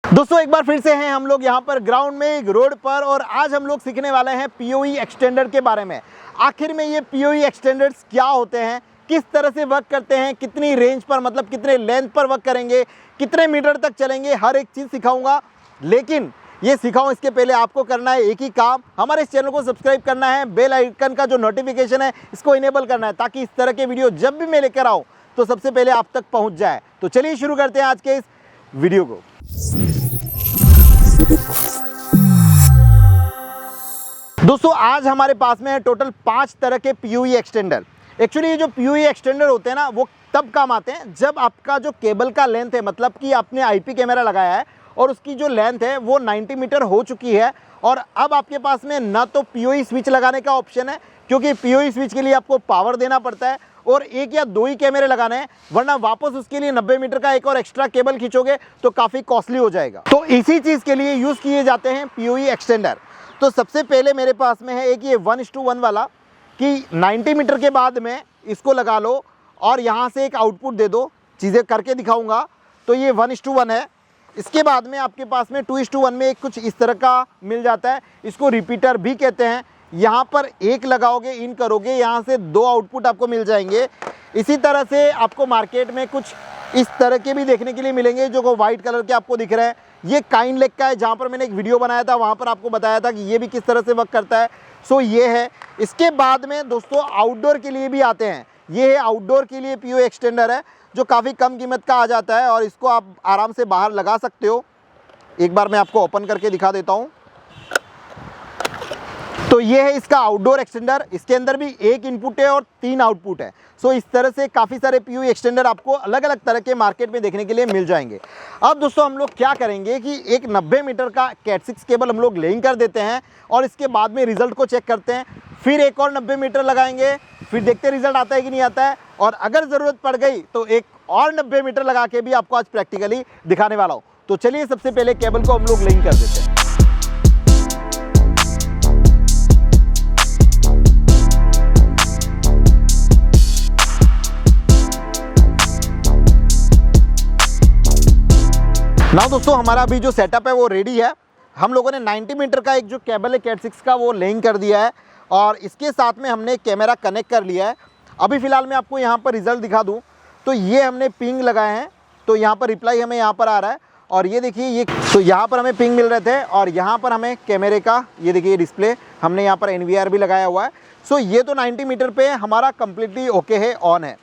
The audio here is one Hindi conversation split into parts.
दोस्तों एक बार फिर से हैं हम लोग यहाँ पर ग्राउंड में एक रोड पर, और आज हम लोग सीखने वाले हैं पीओई एक्सटेंडर के बारे में। आखिर में ये पीओई एक्सटेंडर्स क्या होते हैं, किस तरह से वर्क करते हैं, कितनी रेंज पर मतलब कितने लेंथ पर वर्क करेंगे, कितने मीटर तक चलेंगे, हर एक चीज़ सिखाऊंगा। लेकिन ये सिखाऊं इसके पहले आपको करना है एक ही काम, हमारे इस चैनल को सब्सक्राइब करना है, बेल आइकन का जो नोटिफिकेशन है इसको इनेबल करना है, ताकि इस तरह के वीडियो जब भी मैं लेकर आऊँ तो सबसे पहले आप तक पहुँच जाए। तो चलिए शुरू करते हैं आज के इस वीडियो को। दोस्तों आज हमारे पास में है टोटल 5 तरह के पीओई एक्सटेंडर। एक्चुअली ये जो पीओई एक्सटेंडर होते हैं ना, वो तब काम आते हैं जब आपका जो केबल का लेंथ है, मतलब कि आपने आईपी कैमरा लगाया है और उसकी जो लेंथ है वो 90 मीटर हो चुकी है, और अब आपके पास में ना तो पीओई स्विच लगाने का ऑप्शन है, क्योंकि पीओई स्विच के लिए आपको पावर देना पड़ता है, और एक या दो ही कैमरे लगाने हैं, वरना वापस उसके लिए 90 मीटर का एक और एक्स्ट्रा केबल खींचोगे तो काफ़ी कॉस्टली हो जाएगा। तो इसी चीज़ के लिए यूज़ किए जाते हैं पीओई एक्सटेंडर। तो सबसे पहले मेरे पास में है एक ये 1:1 वाला, कि 90 मीटर के बाद में इसको लगा लो और यहाँ से एक आउटपुट दे दो। चीज़ें करके दिखाऊंगा। तो ये 1:1 है। इसके बाद में आपके पास में 2:1 में एक कुछ इस तरह का मिल जाता है, इसको रिपीटर भी कहते हैं। यहाँ पर एक लगाओगे, इन करोगे, यहाँ से 2 आउटपुट आपको मिल जाएंगे। इसी तरह से आपको मार्केट में कुछ इस तरह के भी देखने के लिए मिलेंगे, जो वाइट कलर के आपको दिख रहे हैं। ये काइनलेक का है, जहाँ पर मैंने एक वीडियो बनाया था, वहाँ पर आपको बताया था कि ये भी किस तरह से वर्क करता है। सो ये है। इसके बाद में दोस्तों आउटडोर के लिए भी आते हैं। ये है आउटडोर के लिए पीओई एक्सटेंडर है, जो काफ़ी कम कीमत का आ जाता है, और इसको आप आराम से बाहर लगा सकते हो। एक बार मैं आपको ओपन करके दिखा देता हूँ। तो ये है इसका आउटडोर एक्सटेंडर। इसके अंदर भी एक इनपुट है और 3 आउटपुट है। सो इस तरह से काफ़ी सारे पीओई एक्सटेंडर आपको अलग अलग तरह के मार्केट में देखने के लिए मिल जाएंगे। अब दोस्तों हम लोग क्या करेंगे कि एक 90 मीटर का कैट 6 केबल हम लोग लेइंग कर देते हैं, और इसके बाद में रिजल्ट को चेक करते हैं। फिर एक और 90 मीटर लगाएंगे, फिर देखते हैं रिजल्ट आता है कि नहीं आता है, और अगर ज़रूरत पड़ गई तो एक और 90 मीटर लगा के भी आपको आज प्रैक्टिकली दिखाने वाला हूँ। तो चलिए सबसे पहले केबल को हम लोग लेइंग कर देते हैं। नाउ दोस्तों हमारा अभी जो सेटअप है वो रेडी है। हम लोगों ने 90 मीटर का एक जो केबल है कैट 6 का वो लेइंग कर दिया है, और इसके साथ में हमने कैमरा कनेक्ट कर लिया है। अभी फ़िलहाल मैं आपको यहाँ पर रिज़ल्ट दिखा दूँ तो ये हमने पिंग लगाए हैं, तो यहाँ पर रिप्लाई हमें यहाँ पर आ रहा है, और ये देखिए ये, तो यहाँ पर हमें पिंग मिल रहे थे, और यहाँ पर हमें कैमरे का ये देखिए डिस्प्ले, हमने यहाँ पर NVR भी लगाया हुआ है। सो ये तो 90 मीटर पर हमारा कम्प्लीटली ओके है, ऑन है।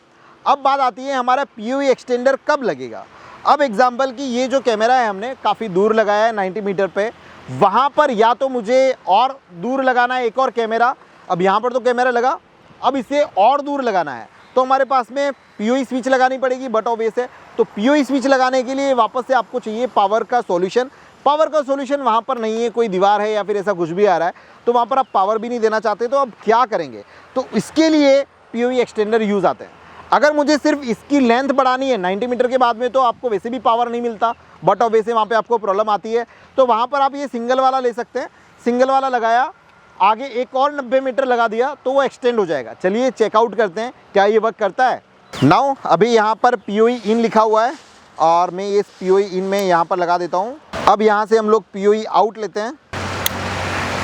अब बात आती है हमारा पीओई एक्सटेंडर कब लगेगा। अब एग्जाम्पल कि ये जो कैमरा है हमने काफ़ी दूर लगाया है 90 मीटर पे, वहाँ पर या तो मुझे और दूर लगाना है एक और कैमरा। अब यहाँ पर तो कैमरा लगा, अब इसे और दूर लगाना है तो हमारे पास में पीओई स्विच लगानी पड़ेगी, बट ऑब्वियस है। तो पीओई स्विच लगाने के लिए वापस से आपको चाहिए पावर का सॉल्यूशन। पावर का सॉल्यूशन वहाँ पर नहीं है, कोई दीवार है या फिर ऐसा कुछ भी आ रहा है, तो वहाँ पर आप पावर भी नहीं देना चाहते, तो अब क्या करेंगे। तो इसके लिए पीओई एक्सटेंडर यूज़ आते हैं। अगर मुझे सिर्फ इसकी लेंथ बढ़ानी है 90 मीटर के बाद में, तो आपको वैसे भी पावर नहीं मिलता, बट ऑब्वियसली वहाँ पे आपको प्रॉब्लम आती है। तो वहाँ पर आप ये सिंगल वाला ले सकते हैं। सिंगल वाला लगाया, आगे एक और 90 मीटर लगा दिया तो वो एक्सटेंड हो जाएगा। चलिए चेकआउट करते हैं क्या ये वर्क करता है। नाउ अभी यहाँ पर पीओई इन लिखा हुआ है, और मैं ये पीओई इन में यहाँ पर लगा देता हूँ। अब यहाँ से हम लोग पीओई आउट लेते हैं।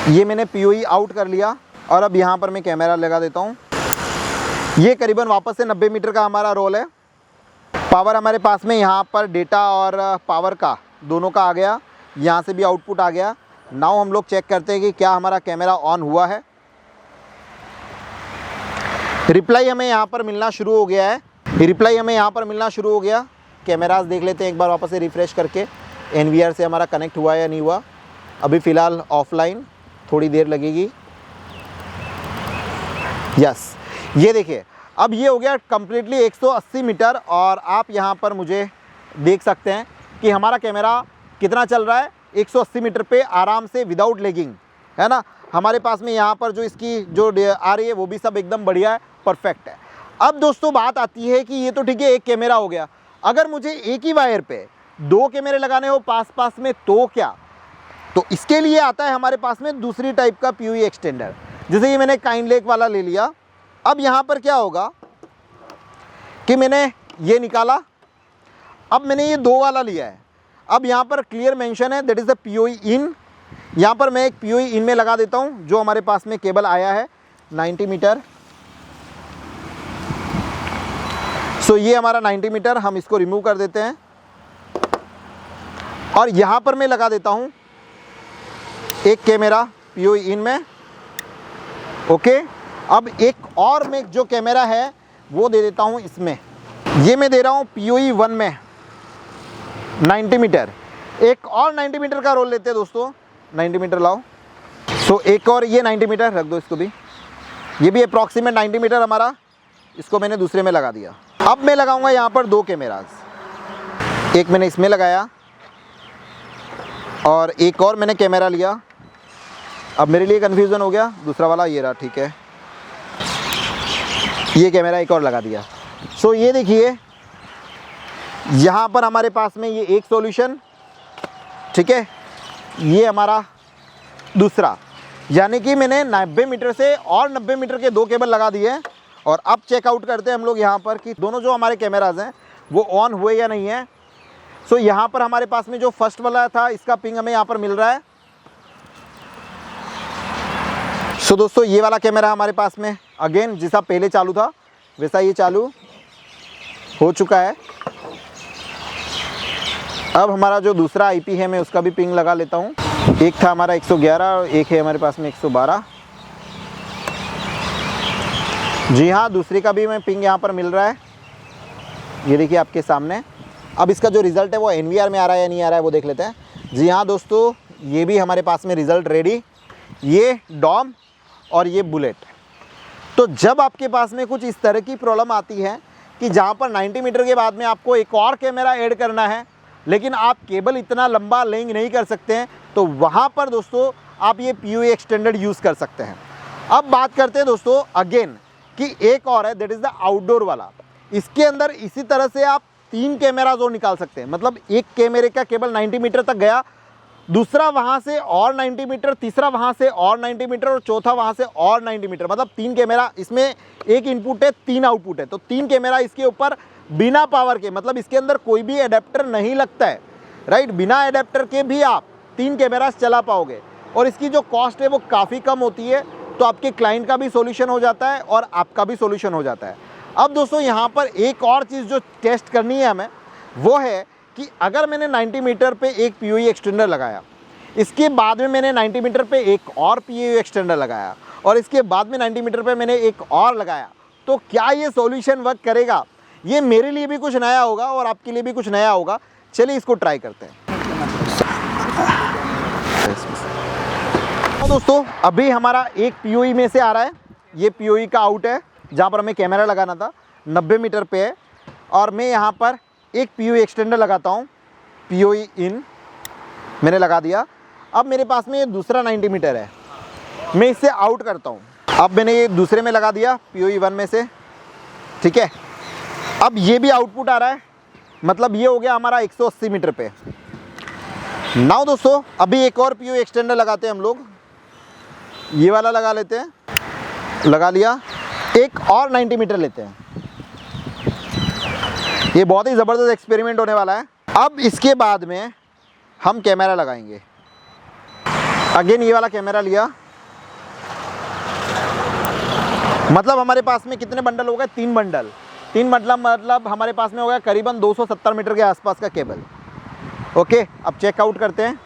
ये मैंने पीओई आउट कर लिया, और अब यहाँ पर मैं कैमरा लगा देता हूँ। ये करीबन वापस से 90 मीटर का हमारा रोल है। पावर हमारे पास में यहाँ पर डेटा और पावर का दोनों का आ गया, यहाँ से भी आउटपुट आ गया। नाउ हम लोग चेक करते हैं कि क्या हमारा कैमरा ऑन हुआ है। रिप्लाई हमें यहाँ पर मिलना शुरू हो गया है। रिप्लाई हमें यहाँ पर मिलना शुरू हो गया। कैमरास देख लेते हैं एक बार वापस से रिफ़्रेश करके, NVR से हमारा कनेक्ट हुआ या नहीं हुआ। अभी फ़िलहाल ऑफलाइन, थोड़ी देर लगेगी। यस, ये देखिए अब ये हो गया कम्प्लीटली 180 मीटर, और आप यहाँ पर मुझे देख सकते हैं कि हमारा कैमरा कितना चल रहा है 180 मीटर पे आराम से विदाउट लेगिंग, है ना। हमारे पास में यहाँ पर जो इसकी जो आ रही है वो भी सब एकदम बढ़िया है, परफेक्ट है। अब दोस्तों बात आती है कि ये तो ठीक है एक कैमरा हो गया, अगर मुझे एक ही वायर पे 2 कैमरे लगाने हो पास पास में तो क्या। तो इसके लिए आता है हमारे पास में दूसरी टाइप का पीओई एक्सटेंडर। जैसे ये मैंने काइनलेक वाला ले लिया। अब यहाँ पर क्या होगा कि मैंने ये निकाला, अब मैंने ये 2 वाला लिया है। अब यहाँ पर क्लियर मेंशन है दैट इज़ द POE इन। यहाँ पर मैं एक POE इन में लगा देता हूँ जो हमारे पास में केबल आया है 90 मीटर। सो ये हमारा 90 मीटर, हम इसको रिमूव कर देते हैं और यहाँ पर मैं लगा देता हूँ एक कैमरा POE इन में। ओके, अब एक और मैं जो कैमरा है वो दे देता हूँ इसमें। ये मैं दे रहा हूँ POE 1 में 90 मीटर। एक और 90 मीटर का रोल लेते हैं दोस्तों, 90 मीटर लाओ। सो एक और ये 90 मीटर रख दो इसको भी, ये भी अप्रॉक्सीमेट 90 मीटर हमारा, इसको मैंने दूसरे में लगा दिया। अब मैं लगाऊंगा यहाँ पर 2 कैमराज, एक मैंने इसमें लगाया और एक और मैंने कैमरा लिया। अब मेरे लिए कन्फ्यूज़न हो गया, दूसरा वाला ये रहा, ठीक है, ये कैमरा एक और लगा दिया। सो ये देखिए यहाँ पर हमारे पास में ये एक सॉल्यूशन, ठीक है, ये हमारा दूसरा, यानी कि मैंने 90 मीटर से और 90 मीटर के 2 केबल लगा दिए हैं। और अब चेकआउट करते हैं हम लोग यहाँ पर कि दोनों जो हमारे कैमराज हैं वो ऑन हुए या नहीं है। सो यहाँ पर हमारे पास में जो फर्स्ट वाला था इसका पिंग हमें यहाँ पर मिल रहा है। सो दोस्तों ये वाला कैमरा हमारे पास में अगेन जैसा पहले चालू था वैसा ये चालू हो चुका है। अब हमारा जो दूसरा IP है मैं उसका भी पिंग लगा लेता हूँ। एक था हमारा 111 और एक है हमारे पास में 112। जी हाँ, दूसरे का भी मैं पिंग यहाँ पर मिल रहा है, ये देखिए आपके सामने। अब इसका जो रिज़ल्ट है वो NVR में आ रहा है या नहीं आ रहा है वो देख लेते हैं। जी हाँ दोस्तों, ये भी हमारे पास में रिज़ल्ट रेडी, ये डॉम और ये बुलेट। तो जब आपके पास में कुछ इस तरह की प्रॉब्लम आती है कि जहाँ पर 90 मीटर के बाद में आपको एक और कैमरा ऐड करना है लेकिन आप केबल इतना लंबा लेंग नहीं कर सकते हैं, तो वहाँ पर दोस्तों आप ये POE एक्सटेंडेड यूज़ कर सकते हैं। अब बात करते हैं दोस्तों अगेन कि एक और है दैट इज़ द आउटडोर वाला। इसके अंदर इसी तरह से आप 3 कैमराज और निकाल सकते हैं, मतलब एक कैमरे का केबल 90 मीटर तक गया, दूसरा वहाँ से और 90 मीटर, तीसरा वहाँ से और 90 मीटर और चौथा वहाँ से और 90 मीटर, मतलब 3 कैमरा। इसमें एक इनपुट है 3 आउटपुट है, तो 3 कैमरा इसके ऊपर बिना पावर के, मतलब इसके अंदर कोई भी एडेप्टर नहीं लगता है, राइट। बिना एडेप्टर के भी आप 3 कैमरास चला पाओगे और इसकी जो कॉस्ट है वो काफ़ी कम होती है। तो आपके क्लाइंट का भी सॉल्यूशन हो जाता है और आपका भी सॉल्यूशन हो जाता है। अब दोस्तों यहाँ पर एक और चीज़ जो टेस्ट करनी है हमें वो है कि अगर मैंने 90 मीटर पे एक POE एक्सटेंडर लगाया, इसके बाद में मैंने 90 मीटर पे एक और POE एक्सटेंडर लगाया और इसके बाद में 90 मीटर पे मैंने एक और लगाया, तो क्या ये सॉल्यूशन वर्क करेगा? ये मेरे लिए भी कुछ नया होगा और आपके लिए भी कुछ नया होगा। चलिए इसको ट्राई करते हैं। तो दोस्तों अभी हमारा एक POE में से आ रहा है, ये POE का आउट है जहाँ पर हमें कैमरा लगाना था, 90 मीटर पे है और मैं यहाँ पर एक POE एक्सटेंडर लगाता हूँ, POE इन मैंने लगा दिया। अब मेरे पास में ये दूसरा 90 मीटर है, मैं इससे आउट करता हूँ। अब मैंने ये दूसरे में लगा दिया POE 1 में से, ठीक है। अब ये भी आउटपुट आ रहा है, मतलब ये हो गया हमारा 180 मीटर पे। नाउ दोस्तों अभी एक और POE एक्सटेंडर लगाते हैं हम लोग, ये वाला लगा लेते हैं, लगा लिया। एक और 90 मीटर लेते हैं, ये बहुत ही ज़बरदस्त एक्सपेरिमेंट होने वाला है। अब इसके बाद में हम कैमरा लगाएंगे। अगेन ये वाला कैमरा लिया, मतलब हमारे पास में कितने बंडल हो गए? 3 बंडल। 3 मतलब हमारे पास में हो गया करीबन 270 मीटर के आसपास का केबल। ओके, अब चेकआउट करते हैं।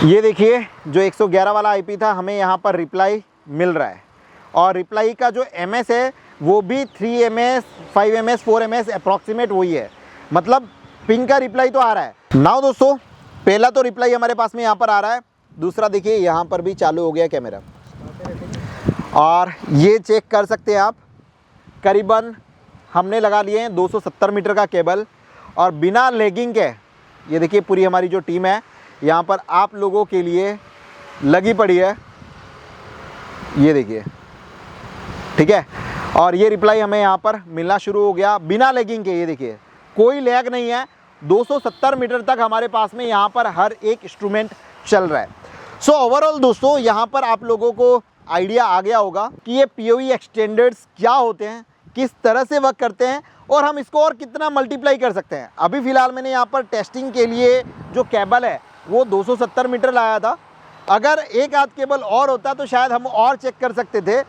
ये देखिए जो 111 वाला IP था हमें यहाँ पर रिप्लाई मिल रहा है और रिप्लाई का जो MS है वो भी 3 ms, 5 ms, 4 ms अप्रॉक्सीमेट वही है, मतलब पिंग का रिप्लाई तो आ रहा है। नाउ दोस्तों पहला तो रिप्लाई हमारे पास में यहाँ पर आ रहा है, दूसरा देखिए यहाँ पर भी चालू हो गया कैमरा और ये चेक कर सकते हैं आप, करीबन हमने लगा लिए हैं 270 मीटर का केबल और बिना लेगिंग के। ये देखिए पूरी हमारी जो टीम है यहाँ पर आप लोगों के लिए लगी पड़ी है, ये देखिए, ठीक है। और ये रिप्लाई हमें यहाँ पर मिलना शुरू हो गया बिना लैगिंग के। ये देखिए कोई लैग नहीं है, 270 मीटर तक हमारे पास में यहाँ पर हर एक इंस्ट्रूमेंट चल रहा है। सो ओवरऑल दोस्तों यहाँ पर आप लोगों को आइडिया आ गया होगा कि ये POE एक्सटेंडर्स क्या होते हैं, किस तरह से वर्क करते हैं और हम इसको और कितना मल्टीप्लाई कर सकते हैं। अभी फ़िलहाल मैंने यहाँ पर टेस्टिंग के लिए जो केबल है वो 270 मीटर लाया था। अगर एक आध केबल और होता तो शायद हम और चेक कर सकते थे,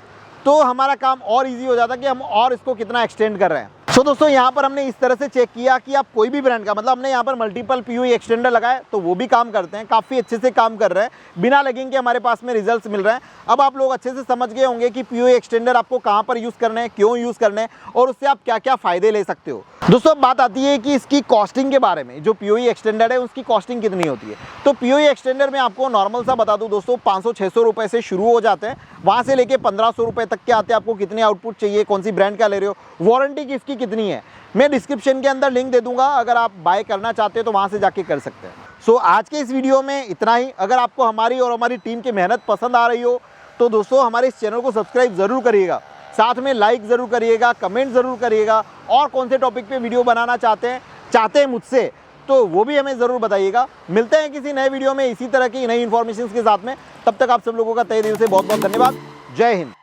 तो हमारा काम और इजी हो जाता कि हम और इसको कितना एक्सटेंड कर रहे हैं। सो दोस्तों यहाँ पर हमने इस तरह से चेक किया कि आप कोई भी ब्रांड का, मतलब हमने यहाँ पर मल्टीपल PoE एक्सटेंडर लगाए तो वो भी काम करते हैं, काफ़ी अच्छे से काम कर रहे हैं, बिना लैगिंग के हमारे पास में रिजल्ट्स मिल रहे हैं। अब आप लोग अच्छे से समझ गए होंगे कि PoE एक्सटेंडर आपको कहाँ पर यूज़ करने हैं, क्यों यूज़ करने हैं और उससे आप क्या क्या फ़ायदे ले सकते हो। दोस्तों बात आती है कि इसकी कॉस्टिंग के बारे में। जो PoE एक्सटेंडर है उसकी कॉस्टिंग कितनी होती है। तो PoE एक्सटेंडर में आपको नॉर्मल सा बता दूं दोस्तों, 500-600 रुपये से शुरू हो जाते हैं, वहाँ से लेके 1500 रुपये तक के आते हैं। आपको कितने आउटपुट चाहिए, कौन सी ब्रांड का ले रहे हो, वारंटी किसकी कितनी है, मैं डिस्क्रिप्शन के अंदर लिंक दे दूंगा, अगर आप बाय करना चाहते हैं तो वहाँ से जाके कर सकते हैं। सो आज के इस वीडियो में इतना ही। अगर आपको हमारी और हमारी टीम की मेहनत पसंद आ रही हो तो दोस्तों हमारे इस चैनल को सब्सक्राइब ज़रूर करिएगा, साथ में लाइक ज़रूर करिएगा, कमेंट ज़रूर करिएगा, और कौन से टॉपिक पे वीडियो बनाना चाहते हैं मुझसे तो वो भी हमें ज़रूर बताइएगा। मिलते हैं किसी नए वीडियो में इसी तरह की नई इन्फॉर्मेशन के साथ में। तब तक आप सब लोगों का तहे दिल से बहुत बहुत धन्यवाद। जय हिंद।